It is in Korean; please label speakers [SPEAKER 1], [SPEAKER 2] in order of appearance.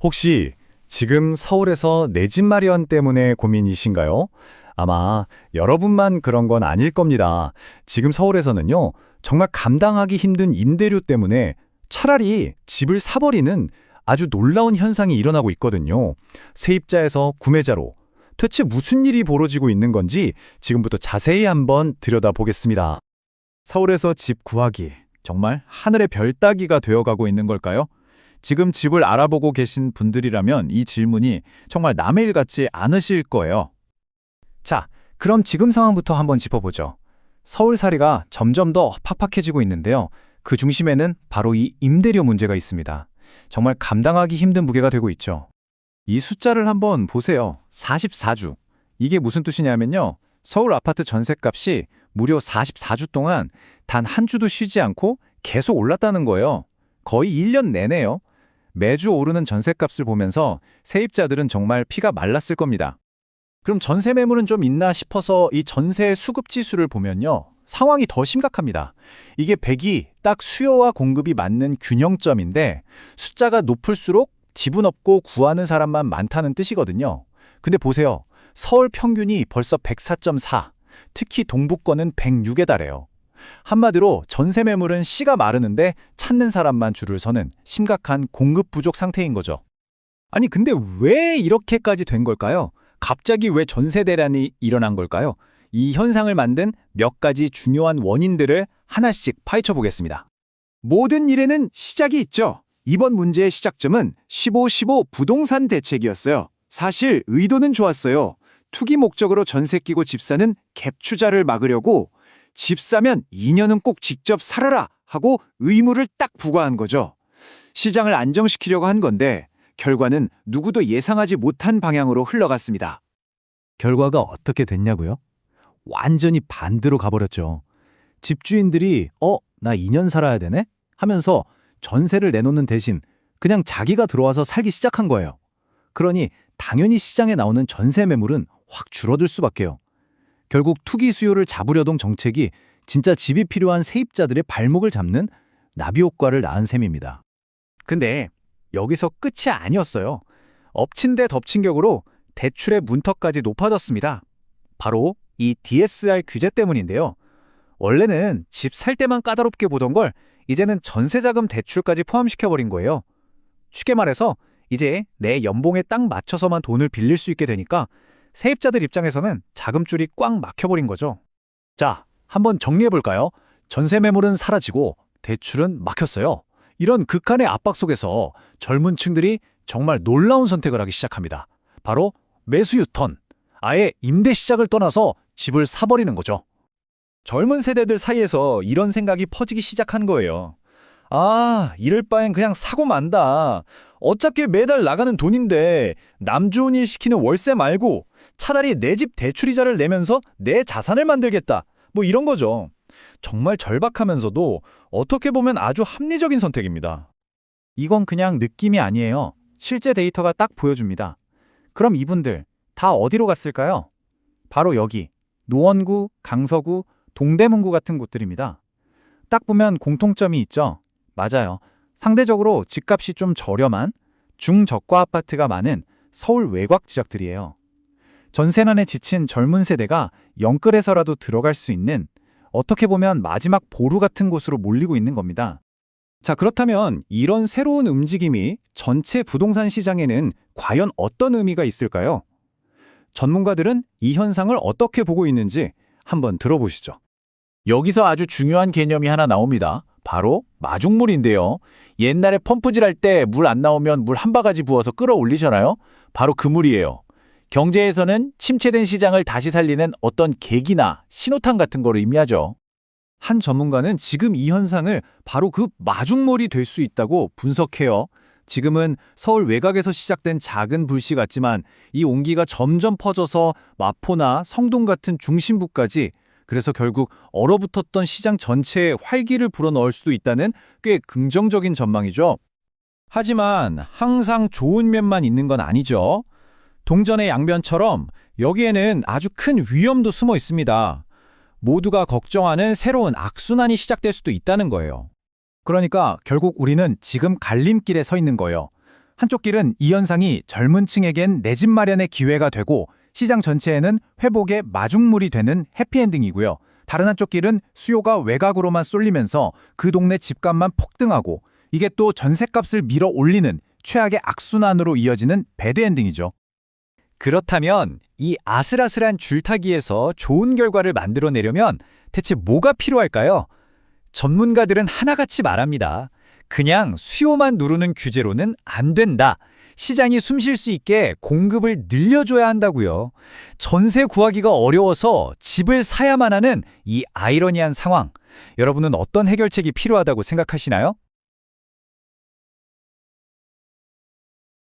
[SPEAKER 1] 혹시 지금 서울에서 내 집 마련 때문에 고민이신가요? 아마 여러분만 그런 건 아닐 겁니다. 지금 서울에서는요, 정말 감당하기 힘든 임대료 때문에 차라리 집을 사버리는 아주 놀라운 현상이 일어나고 있거든요. 세입자에서 구매자로 대체 무슨 일이 벌어지고 있는 건지 지금부터 자세히 한번 들여다보겠습니다.
[SPEAKER 2] 서울에서 집 구하기, 정말 하늘의 별 따기가 되어가고 있는 걸까요? 지금 집을 알아보고 계신 분들이라면 이 질문이 정말 남의 일 같지 않으실 거예요. 자, 그럼 지금 상황부터 한번 짚어보죠. 서울살이가 점점 더 팍팍해지고 있는데요. 그 중심에는 바로 이 임대료 문제가 있습니다. 정말 감당하기 힘든 무게가 되고 있죠. 이 숫자를 한번 보세요. 44주. 이게 무슨 뜻이냐면요. 서울 아파트 전셋값이 무려 44주 동안 단 한 주도 쉬지 않고 계속 올랐다는 거예요. 거의 1년 내내요. 매주 오르는 전셋값을 보면서 세입자들은 정말 피가 말랐을 겁니다. 그럼 전세 매물은 좀 있나 싶어서 이 전세 수급 지수를 보면요. 상황이 더 심각합니다. 이게 100이 딱 수요와 공급이 맞는 균형점인데 숫자가 높을수록 집은 없고 구하는 사람만 많다는 뜻이거든요. 근데 보세요. 서울 평균이 벌써 104.4, 특히 동부권은 106에 달해요. 한마디로 전세 매물은 씨가 마르는데 찾는 사람만 줄을 서는 심각한 공급 부족 상태인 거죠. 아니 근데 왜 이렇게까지 된 걸까요? 갑자기 왜 전세 대란이 일어난 걸까요? 이 현상을 만든 몇 가지 중요한 원인들을 하나씩 파헤쳐 보겠습니다. 모든 일에는 시작이 있죠. 이번 문제의 시작점은 15-15 부동산 대책이었어요. 사실 의도는 좋았어요. 투기 목적으로 전세 끼고 집 사는 갭 투자를 막으려고 집 사면 2년은 꼭 직접 살아라 하고 의무를 딱 부과한 거죠. 시장을 안정시키려고 한 건데 결과는 누구도 예상하지 못한 방향으로 흘러갔습니다. 결과가 어떻게 됐냐고요? 완전히 반대로 가버렸죠. 집주인들이 나 2년 살아야 되네? 하면서 전세를 내놓는 대신 그냥 자기가 들어와서 살기 시작한 거예요. 그러니 당연히 시장에 나오는 전세 매물은 확 줄어들 수밖에요. 결국 투기 수요를 잡으려던 정책이 진짜 집이 필요한 세입자들의 발목을 잡는 나비 효과를 낳은 셈입니다. 근데 여기서 끝이 아니었어요. 엎친 데 덮친 격으로 대출의 문턱까지 높아졌습니다. 바로 이 DSR 규제 때문인데요. 원래는 집 살 때만 까다롭게 보던 걸 이제는 전세자금 대출까지 포함시켜버린 거예요. 쉽게 말해서 이제 내 연봉에 딱 맞춰서만 돈을 빌릴 수 있게 되니까 세입자들 입장에서는 자금줄이 꽉 막혀버린 거죠. 자, 한번 정리해볼까요? 전세 매물은 사라지고 대출은 막혔어요. 이런 극한의 압박 속에서 젊은 층들이 정말 놀라운 선택을 하기 시작합니다. 바로 매수 유턴. 아예 임대 시작을 떠나서 집을 사버리는 거죠. 젊은 세대들 사이에서 이런 생각이 퍼지기 시작한 거예요. 이럴 바엔 그냥 사고 만다. 어차피 매달 나가는 돈인데 남 좋은 일 시키는 월세 말고 차라리 내 집 대출이자를 내면서 내 자산을 만들겠다. 뭐 이런 거죠. 정말 절박하면서도 어떻게 보면 아주 합리적인 선택입니다. 이건 그냥 느낌이 아니에요. 실제 데이터가 딱 보여줍니다. 그럼 이분들 다 어디로 갔을까요? 바로 여기 노원구, 강서구, 동대문구 같은 곳들입니다. 딱 보면 공통점이 있죠. 맞아요. 상대적으로 집값이 좀 저렴한 중저가 아파트가 많은 서울 외곽 지역들이에요. 전세난에 지친 젊은 세대가 영끌해서라도 들어갈 수 있는 어떻게 보면 마지막 보루 같은 곳으로 몰리고 있는 겁니다. 자, 그렇다면 이런 새로운 움직임이 전체 부동산 시장에는 과연 어떤 의미가 있을까요? 전문가들은 이 현상을 어떻게 보고 있는지 한번 들어보시죠. 여기서 아주 중요한 개념이 하나 나옵니다. 바로 마중물인데요. 옛날에 펌프질 할 때 물 안 나오면 물 한 바가지 부어서 끌어올리잖아요. 바로 그 물이에요. 경제에서는 침체된 시장을 다시 살리는 어떤 계기나 신호탄 같은 걸 의미하죠. 한 전문가는 지금 이 현상을 바로 그 마중물이 될 수 있다고 분석해요. 지금은 서울 외곽에서 시작된 작은 불씨 같지만 이 온기가 점점 퍼져서 마포나 성동 같은 중심부까지, 그래서 결국 얼어붙었던 시장 전체에 활기를 불어넣을 수도 있다는 꽤 긍정적인 전망이죠. 하지만 항상 좋은 면만 있는 건 아니죠. 동전의 양면처럼 여기에는 아주 큰 위험도 숨어 있습니다. 모두가 걱정하는 새로운 악순환이 시작될 수도 있다는 거예요. 그러니까 결국 우리는 지금 갈림길에 서 있는 거예요. 한쪽 길은 이 현상이 젊은 층에겐 내 집 마련의 기회가 되고 시장 전체에는 회복의 마중물이 되는 해피엔딩이고요. 다른 한쪽 길은 수요가 외곽으로만 쏠리면서 그 동네 집값만 폭등하고 이게 또 전셋값을 밀어 올리는 최악의 악순환으로 이어지는 배드엔딩이죠.
[SPEAKER 1] 그렇다면 이 아슬아슬한 줄타기에서 좋은 결과를 만들어내려면 대체 뭐가 필요할까요? 전문가들은 하나같이 말합니다. 그냥 수요만 누르는 규제로는 안 된다. 시장이 숨 쉴 수 있게 공급을 늘려줘야 한다고요. 전세 구하기가 어려워서 집을 사야만 하는 이 아이러니한 상황. 여러분은 어떤 해결책이 필요하다고 생각하시나요?